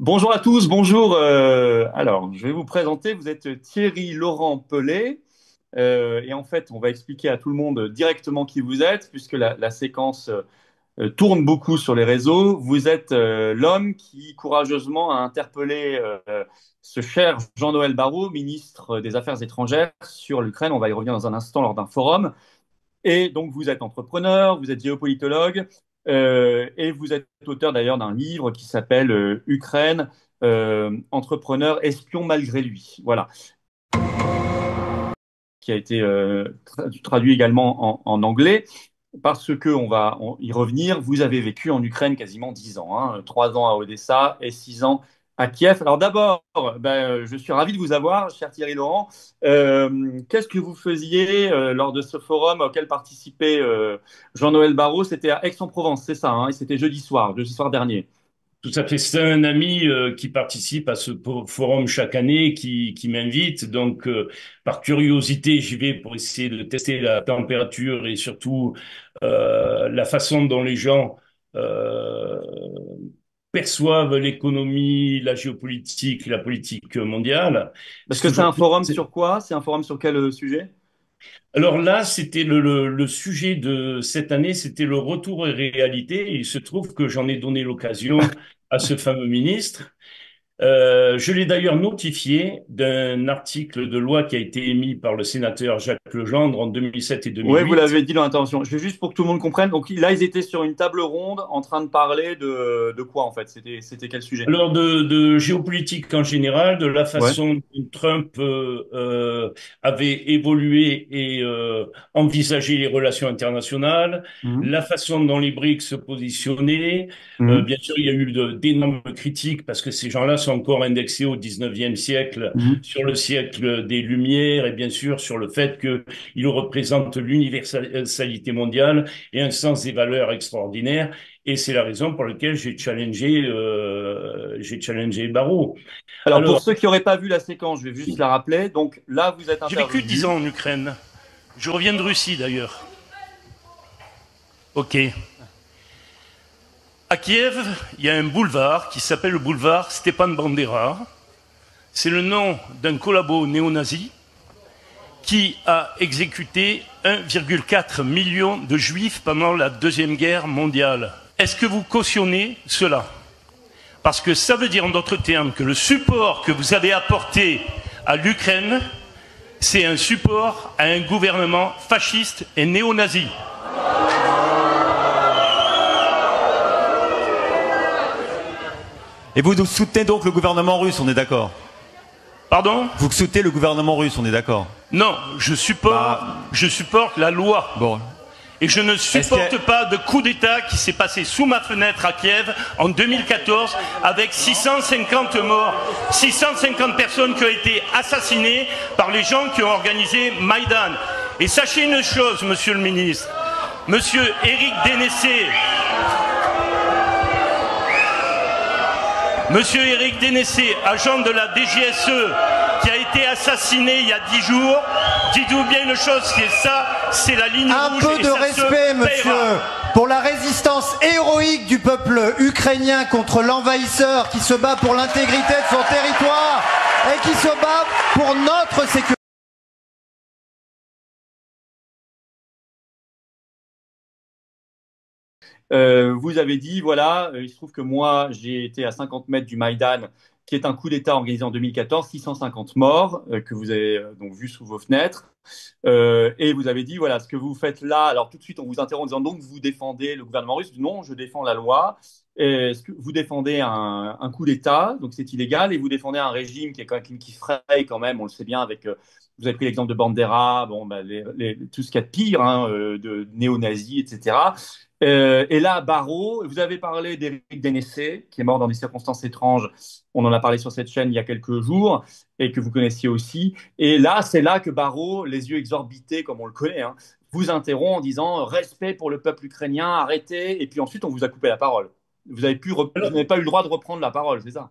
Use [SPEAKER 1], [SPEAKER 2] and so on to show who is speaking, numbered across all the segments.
[SPEAKER 1] Bonjour à tous, bonjour. Alors, je vais vous présenter. Vous êtes Thierry Laurent Pelé. Et en fait, on va expliquer à tout le monde directement qui vous êtes, puisque la séquence tourne beaucoup sur les réseaux. Vous êtes l'homme qui courageusement a interpellé ce cher Jean-Noël Barrot, ministre des Affaires étrangères, sur l'Ukraine. On va y revenir dans un instant lors d'un forum. Et donc, vous êtes entrepreneur, vous êtes géopolitologue, et vous êtes auteur d'ailleurs d'un livre qui s'appelle Ukraine, entrepreneur espion malgré lui. Voilà, qui a été traduit également en anglais. Parce que on va y revenir, vous avez vécu en Ukraine quasiment 10 ans, hein, 3 ans à Odessa et 6 ans à Kiev. Alors d'abord, je suis ravi de vous avoir, cher Thierry Laurent. Qu'est-ce que vous faisiez lors de ce forum auquel participait Jean-Noël Barrot? C'était à Aix-en-Provence, c'est ça, hein, et c'était jeudi soir dernier.
[SPEAKER 2] Tout à fait. C'est un ami qui participe à ce forum chaque année, qui m'invite. Donc, par curiosité, j'y vais pour essayer de tester la température et surtout la façon dont les gens euh, perçoivent l'économie, la géopolitique, la politique mondiale.
[SPEAKER 1] Parce
[SPEAKER 2] C'est
[SPEAKER 1] que c'est
[SPEAKER 2] toujours.
[SPEAKER 1] un forum sur quoi? C'est un forum sur quel sujet?
[SPEAKER 2] Alors là, c'était le sujet de cette année, c'était le retour aux réalités. Et il se trouve que j'en ai donné l'occasion à ce fameux ministre. Je l'ai d'ailleurs notifié d'un article de loi qui a été émis par le sénateur Jacques Legendre en 2007 et
[SPEAKER 1] Oui, vous
[SPEAKER 2] 2008.
[SPEAKER 1] l'avez dit dans l'intervention. Je vais juste pour que tout le monde comprenne. Donc là, ils étaient sur une table ronde en train de parler de quoi en fait? C'était quel sujet?
[SPEAKER 2] Alors de géopolitique en général, de la
[SPEAKER 1] Ouais.
[SPEAKER 2] façon dont Trump avait évolué et envisagé les relations internationales,
[SPEAKER 1] Mhm.
[SPEAKER 2] la façon dont les BRICS se positionnaient.
[SPEAKER 1] Mhm.
[SPEAKER 2] Bien sûr, il y a eu d'énormes critiques parce que ces gens-là sont encore indexés au 19e siècle,
[SPEAKER 1] Mhm.
[SPEAKER 2] sur le siècle des Lumières et bien sûr sur le fait qu'ils représentent l'universalité mondiale et un sens des valeurs extraordinaires. Et c'est la raison pour laquelle j'ai challengé Barrault.
[SPEAKER 1] Alors, pour
[SPEAKER 2] Alors,
[SPEAKER 1] ceux qui n'auraient pas vu la séquence, je vais juste la rappeler. Donc là, vous êtes
[SPEAKER 2] j'ai vécu 10
[SPEAKER 1] intervenu.
[SPEAKER 2] ans en Ukraine. Je reviens de Russie d'ailleurs. Ok. À Kiev, il y a un boulevard qui s'appelle le boulevard Stepan Bandera. C'est le nom d'un collabo néo-nazi qui a exécuté 1,4 million de juifs pendant la Deuxième Guerre mondiale. Est-ce que vous cautionnez cela? Parce que ça veut dire en d'autres termes que le support que vous avez apporté à l'Ukraine, c'est un support à un gouvernement fasciste et néo-nazi.
[SPEAKER 3] Et vous soutenez donc le gouvernement russe, on est d'accord?
[SPEAKER 2] Pardon?
[SPEAKER 3] Vous soutenez le gouvernement russe, on est d'accord?
[SPEAKER 2] Non,
[SPEAKER 3] Bah,
[SPEAKER 2] je supporte la loi.
[SPEAKER 3] bon.
[SPEAKER 2] Et je ne
[SPEAKER 3] Est-ce que...
[SPEAKER 2] supporte pas de coup d'État qui s'est passé sous ma fenêtre à Kiev en 2014 avec 650 morts, 650 personnes qui ont été assassinées par les gens qui ont organisé Maïdan. Et sachez une chose, monsieur le ministre, monsieur Éric Dénessé, monsieur Éric Dénessé, agent de la DGSE, qui a été assassiné il y a 10 jours, dites-vous bien une chose, c'est ça, c'est la ligne
[SPEAKER 4] Un
[SPEAKER 2] rouge
[SPEAKER 4] peu
[SPEAKER 2] et
[SPEAKER 4] de
[SPEAKER 2] ça se
[SPEAKER 4] respect, monsieur,
[SPEAKER 2] paiera.
[SPEAKER 4] pour la résistance héroïque du peuple ukrainien contre l'envahisseur qui se bat pour l'intégrité de son territoire et qui se bat pour notre sécurité.
[SPEAKER 1] Vous avez dit, voilà, il se trouve que moi, j'ai été à 50 mètres du Maïdan, qui est un coup d'État organisé en 2014, 650 morts, que vous avez donc vu sous vos fenêtres. Et vous avez dit, voilà, ce que vous faites là, alors tout de suite, on vous interrompt en disant, donc vous défendez le gouvernement russe. Non, je défends la loi. Est-ce que vous défendez un coup d'État, donc c'est illégal, et vous défendez un régime qui est quand même, qui fraye quand même, on le sait bien, avec, vous avez pris l'exemple de Bandera, bon, bah, tout ce qu'il y a de pire, hein, de néo-nazis, etc. Et là, Barrot, vous avez parlé d'Éric Dénessé, qui est mort dans des circonstances étranges. On en a parlé sur cette chaîne il y a quelques jours et que vous connaissiez aussi. Et là, c'est là que Barrot, les yeux exorbités, comme on le connaît, hein, vous interrompt en disant respect pour le peuple ukrainien, arrêtez. Et puis ensuite, on vous a coupé la parole. Vous n'avez pas eu le droit de reprendre la parole, c'est ça?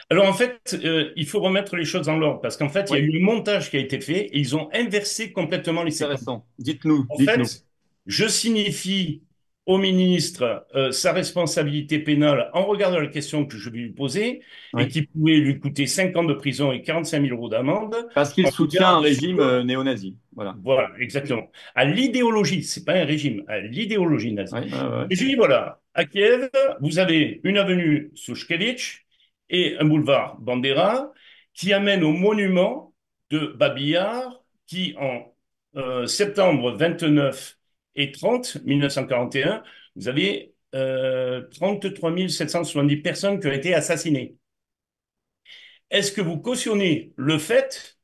[SPEAKER 2] Alors en fait, il faut remettre les choses dans l'ordre parce qu'en fait, il y a
[SPEAKER 1] Oui,
[SPEAKER 2] eu un montage qui a été fait et ils ont inversé complètement les séquences.
[SPEAKER 1] intéressant. Dites-nous,
[SPEAKER 2] En
[SPEAKER 1] dites-nous.
[SPEAKER 2] fait, je signifie au ministre sa responsabilité pénale en regardant la question que je lui posais et
[SPEAKER 1] Oui.
[SPEAKER 2] qui pouvait lui coûter 5 ans de prison et 45 000 euros d'amende
[SPEAKER 1] Parce qu'il
[SPEAKER 2] en
[SPEAKER 1] soutient
[SPEAKER 2] regard
[SPEAKER 1] un régime
[SPEAKER 2] sur,
[SPEAKER 1] néo-nazi. Voilà.
[SPEAKER 2] voilà, exactement, à l'idéologie, c'est pas un régime, à l'idéologie nazie.
[SPEAKER 1] Oui, ouais, ouais.
[SPEAKER 2] Et je dis, voilà, à Kiev, vous avez une avenue Souchkevitch et un boulevard Bandera qui amènent au monument de Babi Yar qui, en septembre 29 et 30, 1941, vous avez 33 770 personnes qui ont été assassinées. Est-ce que vous cautionnez le fait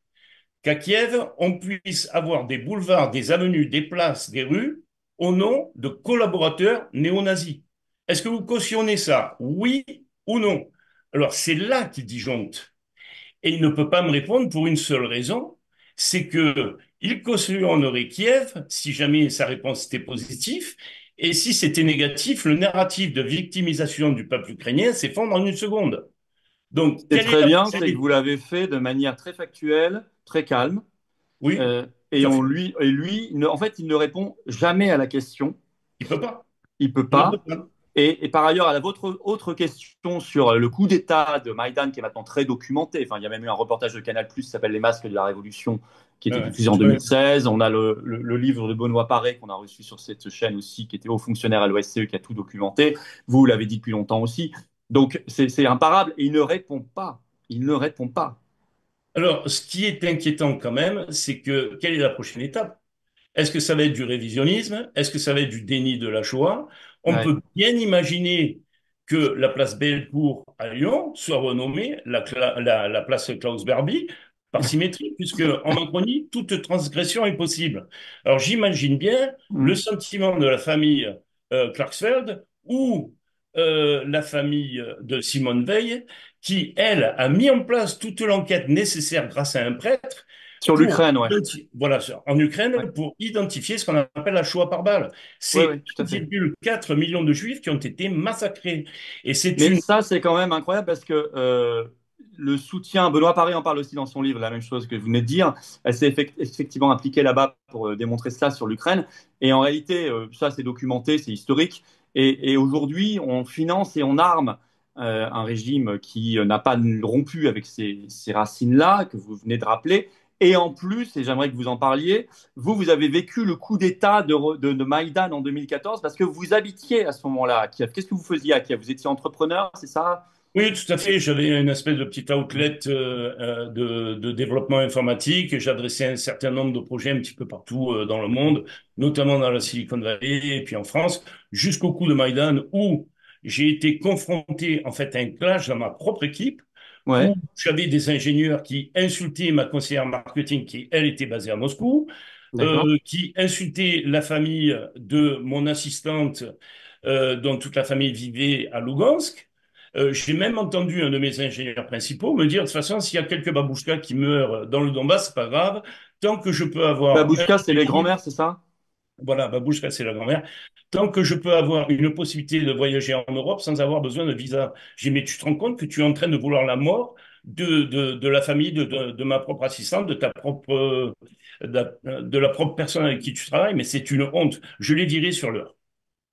[SPEAKER 2] qu'à Kiev, on puisse avoir des boulevards, des avenues, des places, des rues au nom de collaborateurs néo-nazis? Est-ce que vous cautionnez ça? Oui ou non? Alors c'est là qu'il disjoncte. Et il ne peut pas me répondre pour une seule raison, c'est que il cautionnerait Kiev si jamais sa réponse était positive, et si c'était négatif, le narratif de victimisation du peuple ukrainien s'effondre en une seconde. Donc,
[SPEAKER 1] C'est
[SPEAKER 2] quelle est
[SPEAKER 1] très
[SPEAKER 2] la
[SPEAKER 1] bien, c'est que
[SPEAKER 2] prochaine
[SPEAKER 1] vous
[SPEAKER 2] étape?
[SPEAKER 1] l'avez fait de manière très factuelle, très calme.
[SPEAKER 2] Oui,
[SPEAKER 1] Et,
[SPEAKER 2] tout à fait.
[SPEAKER 1] en fait, il ne répond jamais à la question.
[SPEAKER 2] Il peut pas.
[SPEAKER 1] Il peut
[SPEAKER 2] Il ne peut
[SPEAKER 1] pas.
[SPEAKER 2] pas.
[SPEAKER 1] Et par ailleurs, à votre autre question sur le coup d'État de Maïdan, qui est maintenant très documenté, enfin, il y a même eu un reportage de Canal+, qui s'appelle Les masques de la Révolution, qui était
[SPEAKER 2] Ouais,
[SPEAKER 1] diffusé en
[SPEAKER 2] ouais.
[SPEAKER 1] 2016. On a le livre de Benoît Paré, qu'on a reçu sur cette chaîne aussi, qui était haut fonctionnaire à l'OSCE, qui a tout documenté. Vous l'avez dit depuis longtemps aussi. Donc, c'est imparable. Et il ne répond pas. Il ne répond pas.
[SPEAKER 2] Alors, ce qui est inquiétant quand même, c'est que quelle est la prochaine étape? Est-ce que ça va être du révisionnisme? Est-ce que ça va être du déni de la Shoah? On
[SPEAKER 1] Ouais.
[SPEAKER 2] peut bien imaginer que la place Bellecour à Lyon soit renommée la place Klaus Barbie par symétrie, puisque en Macronie, toute transgression est possible. Alors j'imagine bien le
[SPEAKER 1] Mm.
[SPEAKER 2] sentiment de la famille Clarksfeld ou la famille de Simone Veil, qui, elle, a mis en place toute l'enquête nécessaire grâce à un prêtre
[SPEAKER 1] Sur
[SPEAKER 2] pour
[SPEAKER 1] l'Ukraine, ouais.
[SPEAKER 2] voilà, en Ukraine,
[SPEAKER 1] Ouais.
[SPEAKER 2] pour identifier ce qu'on appelle la Shoah par balle.
[SPEAKER 1] Ouais,
[SPEAKER 2] C'est
[SPEAKER 1] ouais, tout à fait.
[SPEAKER 2] 1,4 million de juifs qui ont été massacrés. Et c'est
[SPEAKER 1] Mais
[SPEAKER 2] une...
[SPEAKER 1] ça, c'est quand même incroyable parce que le soutien, Benoît Paré en parle aussi dans son livre, la même chose que vous venez de dire. Elle s'est effectivement impliquée là-bas pour démontrer cela sur l'Ukraine. Et en réalité, ça, c'est documenté, c'est historique. Et aujourd'hui, on finance et on arme un régime qui n'a pas rompu avec ces racines-là, que vous venez de rappeler. Et en plus, et j'aimerais que vous en parliez, vous avez vécu le coup d'État de Maïdan en 2014 parce que vous habitiez à ce moment-là à Kiev. Qu'est-ce que vous faisiez à Kiev? Vous étiez entrepreneur, c'est ça?
[SPEAKER 2] Oui, tout à fait. J'avais une espèce de petit outlet de développement informatique et j'adressais un certain nombre de projets un petit peu partout dans le monde, notamment dans la Silicon Valley et puis en France, jusqu'au coup de Maïdan où j'ai été confronté en fait à un clash dans ma propre équipe où
[SPEAKER 1] Ouais,
[SPEAKER 2] j'avais des ingénieurs qui insultaient ma conseillère marketing qui, elle, était basée à Moscou,
[SPEAKER 1] d'accord.
[SPEAKER 2] qui insultaient la famille de mon assistante dont toute la famille vivait à Lugansk. J'ai même entendu un de mes ingénieurs principaux me dire, de toute façon, s'il y a quelques babouchkas qui meurent dans le Donbass, c'est pas grave, tant que je peux avoir un
[SPEAKER 1] Babouchka, c'est les
[SPEAKER 2] livre,
[SPEAKER 1] grands-mères, c'est ça?
[SPEAKER 2] voilà, babouchka, c'est la grand-mère, tant que je peux avoir une possibilité de voyager en Europe sans avoir besoin de visa. J'ai dit, mais tu te rends compte que tu es en train de vouloir la mort de la famille, de ma propre assistante, de ta propre, de la propre personne avec qui tu travailles, mais c'est une honte. Je l'ai viré sur l'heure.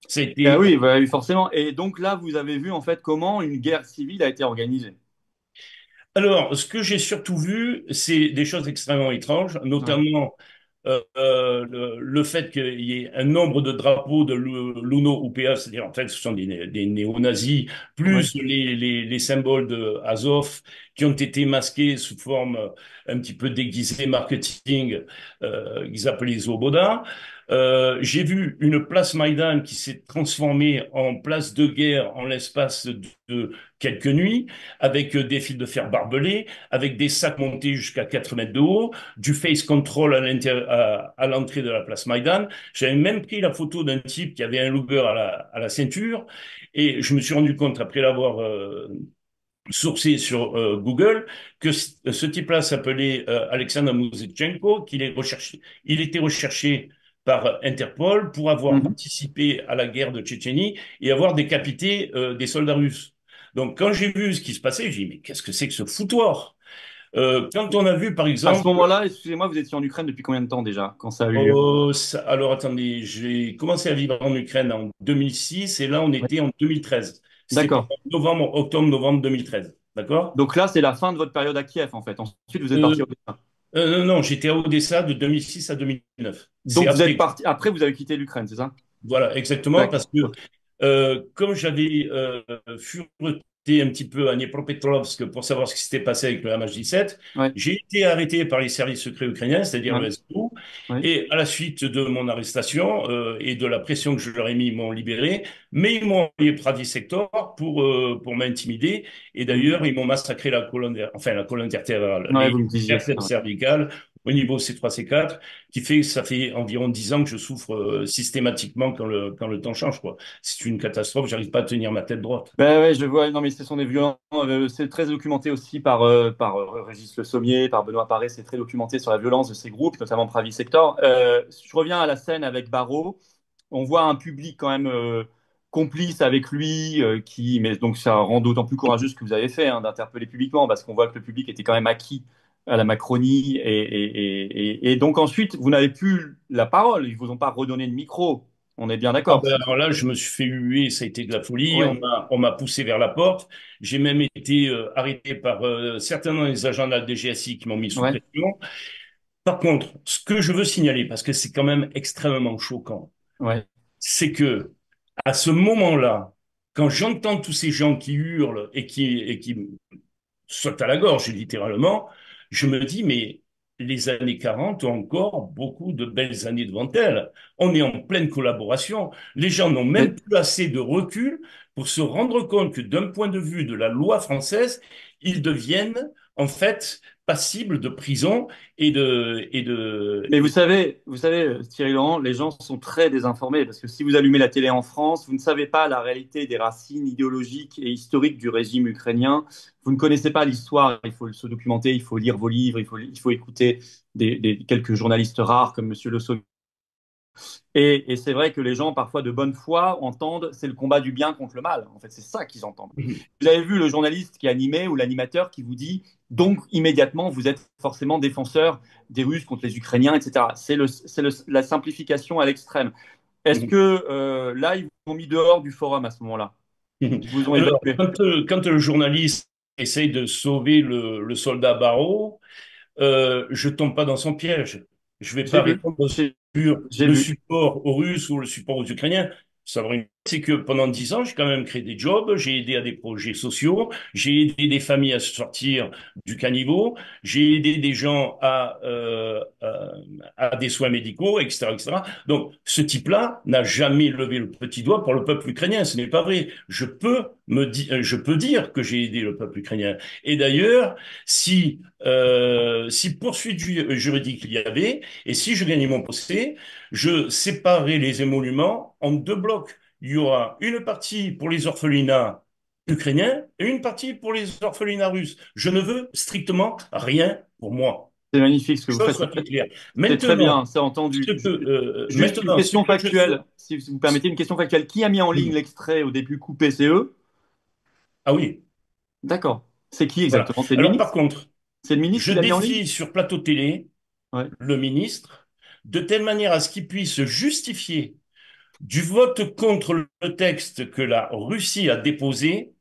[SPEAKER 2] Ça a
[SPEAKER 1] Ah
[SPEAKER 2] été
[SPEAKER 1] oui, bah oui, forcément. Et donc là, vous avez vu en fait comment une guerre civile a été organisée.
[SPEAKER 2] Alors, ce que j'ai surtout vu, c'est des choses extrêmement étranges,
[SPEAKER 1] Ouais,
[SPEAKER 2] notamment le fait qu'il y ait un nombre de drapeaux de l'UNO-UPA, c'est-à-dire en fait ce sont des néo-nazis,
[SPEAKER 1] ouais.
[SPEAKER 2] plus les symboles de Azov qui ont été masqués sous forme un petit peu déguisée marketing, qu'ils appelaient Zoboda. J'ai vu une place Maïdan qui s'est transformée en place de guerre en l'espace de quelques nuits avec des fils de fer barbelés, avec des sacs montés jusqu'à 4 mètres de haut, du face control à l'entrée de la place Maïdan. J'avais même pris la photo d'un type qui avait un Luger à la ceinture et je me suis rendu compte, après l'avoir sourcé sur Google, que ce type-là s'appelait Alexander Mouzichenko, il était recherché par Interpol pour avoir
[SPEAKER 1] Mhm.
[SPEAKER 2] participé à la guerre de Tchétchénie et avoir décapité des soldats russes. Donc, quand j'ai vu ce qui se passait, j'ai dit, mais qu'est-ce que c'est que ce foutoir? Quand on a vu, par
[SPEAKER 1] À ce
[SPEAKER 2] exemple,
[SPEAKER 1] moment-là, excusez-moi, vous étiez en Ukraine depuis combien de temps déjà, quand ça a eu lieu?
[SPEAKER 2] alors attendez, j'ai commencé à vivre en Ukraine en 2006 et là on
[SPEAKER 1] Oui.
[SPEAKER 2] était en 2013. C'était pendant
[SPEAKER 1] D'accord.
[SPEAKER 2] novembre, octobre-novembre 2013. D'accord?
[SPEAKER 1] Donc là, c'est la fin de votre période à Kiev, en fait. Ensuite, vous êtes
[SPEAKER 2] Euh,
[SPEAKER 1] parti au Odessa.
[SPEAKER 2] non, j'étais à Odessa de 2006 à 2009. C'est
[SPEAKER 1] Donc vous êtes
[SPEAKER 2] après.
[SPEAKER 1] parti. Après, vous avez quitté l'Ukraine, c'est ça?
[SPEAKER 2] Voilà, exactement, parce
[SPEAKER 1] D'accord.
[SPEAKER 2] que
[SPEAKER 1] Ok.
[SPEAKER 2] comme j'avais fureté un petit peu à Dniepropetrovsk pour savoir ce qui s'était passé avec le MH17,
[SPEAKER 1] Ouais.
[SPEAKER 2] j'ai été arrêté par les services secrets ukrainiens, c'est-à-dire
[SPEAKER 1] Ouais.
[SPEAKER 2] le SBU,
[SPEAKER 1] Ouais.
[SPEAKER 2] et à la suite de mon arrestation et de la pression que je leur ai mis, ils m'ont libéré, mais ils m'ont envoyé Pravi Sector pour m'intimider, et
[SPEAKER 1] Mhm.
[SPEAKER 2] d'ailleurs, ils m'ont massacré la colonne vertébrale,
[SPEAKER 1] Ouais,
[SPEAKER 2] les
[SPEAKER 1] vous me disiez ça.
[SPEAKER 2] artères
[SPEAKER 1] Ouais.
[SPEAKER 2] cervicales au niveau C3, C4 qui fait que ça fait environ 10 ans que je souffre systématiquement quand le temps change, quoi. C'est une catastrophe, j'arrive pas à tenir ma tête droite.
[SPEAKER 1] Ben ouais, je vois. Non, mais ce sont des violences. C'est très documenté aussi par Régis Le Sommier, par Benoît Paré. C'est très documenté sur la violence de ces groupes, notamment Pravi Sector. Je reviens à la scène avec Barrault. On voit un public quand même complice avec lui, mais donc ça rend d'autant plus courageux ce que vous avez fait, hein, d'interpeller publiquement, parce qu'on voit que le public était quand même acquis à la Macronie. Et donc ensuite, vous n'avez plus la parole. Ils vous ont pas redonné le micro. On est bien
[SPEAKER 2] Ah
[SPEAKER 1] d'accord.
[SPEAKER 2] ben alors là, je me suis fait huer, ça a été de la folie.
[SPEAKER 1] Ouais,
[SPEAKER 2] On m'a poussé vers la porte. J'ai même été arrêté par certains des agents de la DGSI qui m'ont mis sous
[SPEAKER 1] ouais,
[SPEAKER 2] pression. Par contre, ce que je veux signaler, parce que c'est quand même extrêmement choquant,
[SPEAKER 1] ouais.
[SPEAKER 2] c'est que à ce moment-là, quand j'entends tous ces gens qui hurlent et qui saute à la gorge, littéralement, je me dis, mais les années 40 ont encore beaucoup de belles années devant elles. On est en pleine collaboration. Les gens n'ont même
[SPEAKER 1] Mais
[SPEAKER 2] plus assez de recul pour se rendre compte que d'un point de vue de la loi française, ils deviennent en fait passibles de prison
[SPEAKER 1] Mais vous savez, Thierry Laurent, les gens sont très désinformés parce que si vous allumez la télé en France, vous ne savez pas la réalité des racines idéologiques et historiques du régime ukrainien. Vous ne connaissez pas l'histoire. Il faut se documenter, il faut lire vos livres, il faut écouter quelques journalistes rares comme Monsieur Le Sommier. Et c'est vrai que les gens, parfois de bonne foi, entendent c'est le combat du bien contre le mal. En fait, c'est ça qu'ils entendent. Vous avez vu le journaliste qui animait ou l'animateur qui vous dit donc immédiatement vous êtes forcément défenseur des Russes contre les Ukrainiens, etc. La simplification à l'extrême. Est-ce que là, ils vous ont mis dehors du forum à ce moment-là? Ils vous ont
[SPEAKER 2] Alors,
[SPEAKER 1] évacué?
[SPEAKER 2] quand le journaliste essaye de sauver le soldat Barreau, je tombe pas dans son piège. Je vais
[SPEAKER 1] J'ai
[SPEAKER 2] pas
[SPEAKER 1] vu,
[SPEAKER 2] répondre
[SPEAKER 1] j'ai
[SPEAKER 2] sur
[SPEAKER 1] j'ai
[SPEAKER 2] le
[SPEAKER 1] vu.
[SPEAKER 2] support aux Russes ou le support aux Ukrainiens. C'est que pendant 10 ans, j'ai quand même créé des jobs, j'ai aidé à des projets sociaux, j'ai aidé des familles à se sortir du caniveau, j'ai aidé des gens à des soins médicaux, etc., etc. Donc, ce type-là n'a jamais levé le petit doigt pour le peuple ukrainien. Ce n'est pas vrai. Je peux dire que j'ai aidé le peuple ukrainien. Et d'ailleurs, si poursuite juridique il y avait, et si je gagnais mon procès, je séparerai les émoluments en deux blocs. Il y aura une partie pour les orphelinats ukrainiens et une partie pour les orphelinats russes. Je ne veux strictement rien pour moi.
[SPEAKER 1] C'est magnifique ce que
[SPEAKER 2] Que
[SPEAKER 1] vous
[SPEAKER 2] les choses
[SPEAKER 1] faites.
[SPEAKER 2] soient très claires.
[SPEAKER 1] C'est très
[SPEAKER 2] Maintenant,
[SPEAKER 1] bien, c'est entendu. Juste une
[SPEAKER 2] ce
[SPEAKER 1] question
[SPEAKER 2] que je souhaite.
[SPEAKER 1] factuelle, si vous permettez, une question factuelle. Qui a mis en ligne l'extrait au début coupé? C'est eux?
[SPEAKER 2] Ah oui,
[SPEAKER 1] D'accord. C'est qui
[SPEAKER 2] voilà.
[SPEAKER 1] exactement? C'est le
[SPEAKER 2] Alors par
[SPEAKER 1] ministre?
[SPEAKER 2] contre,
[SPEAKER 1] C'est le ministre
[SPEAKER 2] je
[SPEAKER 1] qui l'a mis en ligne?
[SPEAKER 2] défie sur plateau télé
[SPEAKER 1] Ouais.
[SPEAKER 2] le ministre de telle manière à ce qu'il puisse justifier du vote contre le texte que la Russie a déposé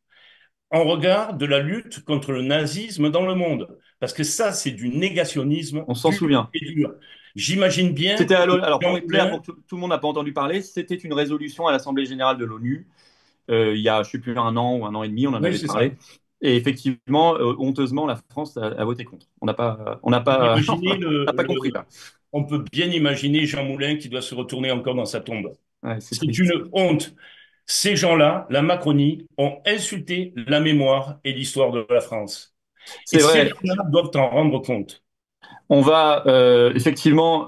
[SPEAKER 2] en regard de la lutte contre le nazisme dans le monde. Parce que ça, c'est du négationnisme
[SPEAKER 1] On s'en
[SPEAKER 2] pur
[SPEAKER 1] souvient.
[SPEAKER 2] et dur. J'imagine bien
[SPEAKER 1] C'était à
[SPEAKER 2] que
[SPEAKER 1] alors pour
[SPEAKER 2] Jean
[SPEAKER 1] être clair,
[SPEAKER 2] Moulin,
[SPEAKER 1] pour que tout le monde n'a pas entendu parler, c'était une résolution à l'Assemblée générale de l'ONU il y a, je ne sais plus, un an ou un an et demi, on en
[SPEAKER 2] oui,
[SPEAKER 1] avait
[SPEAKER 2] c'est ça.
[SPEAKER 1] parlé. Et effectivement, honteusement, la France a voté contre. On n'a pas,
[SPEAKER 2] Imaginez
[SPEAKER 1] on n'a pas compris là.
[SPEAKER 2] on peut bien imaginer Jean Moulin qui doit se retourner encore dans sa tombe.
[SPEAKER 1] Ouais, c'est
[SPEAKER 2] C'est
[SPEAKER 1] triste.
[SPEAKER 2] une honte. Ces gens-là, la Macronie, ont insulté la mémoire et l'histoire de la France. Et
[SPEAKER 1] C'est
[SPEAKER 2] ces
[SPEAKER 1] vrai.
[SPEAKER 2] gens-là doivent en rendre compte.
[SPEAKER 1] On va effectivement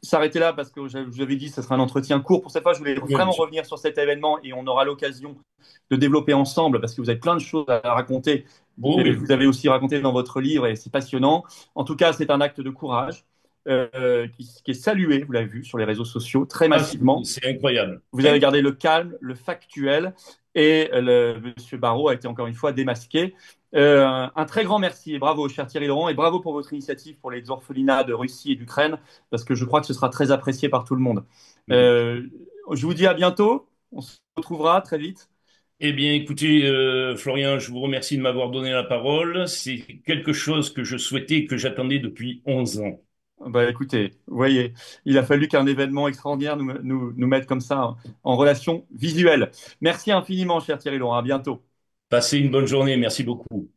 [SPEAKER 1] s'arrêter là parce que je vous avais dit que ce sera un entretien court. Pour cette fois, je voulais
[SPEAKER 2] Oui,
[SPEAKER 1] vraiment
[SPEAKER 2] monsieur.
[SPEAKER 1] revenir sur cet événement et on aura l'occasion de développer ensemble parce que vous avez plein de choses à raconter.
[SPEAKER 2] Oh
[SPEAKER 1] Et
[SPEAKER 2] oui.
[SPEAKER 1] vous avez aussi raconté dans votre livre et c'est passionnant. En tout cas, c'est un acte de courage. qui est salué, vous l'avez vu, sur les réseaux sociaux, très
[SPEAKER 2] Ah,
[SPEAKER 1] massivement.
[SPEAKER 2] c'est incroyable.
[SPEAKER 1] Vous avez gardé le calme, le factuel, et Monsieur Barrot a été encore une fois démasqué. Un très grand merci et bravo, cher Thierry Laurent, et bravo pour votre initiative pour les orphelinats de Russie et d'Ukraine, parce que je crois que ce sera très apprécié par tout le monde. Euh, je vous dis à bientôt, on se retrouvera très vite.
[SPEAKER 2] Eh bien, écoutez, Florian, je vous remercie de m'avoir donné la parole. C'est quelque chose que je souhaitais et que j'attendais depuis 11 ans.
[SPEAKER 1] Bah, écoutez, vous voyez, il a fallu qu'un événement extraordinaire nous mette comme ça en relation visuelle. Merci infiniment, cher Thierry Laurent, à bientôt.
[SPEAKER 2] Passez une bonne journée. Merci beaucoup.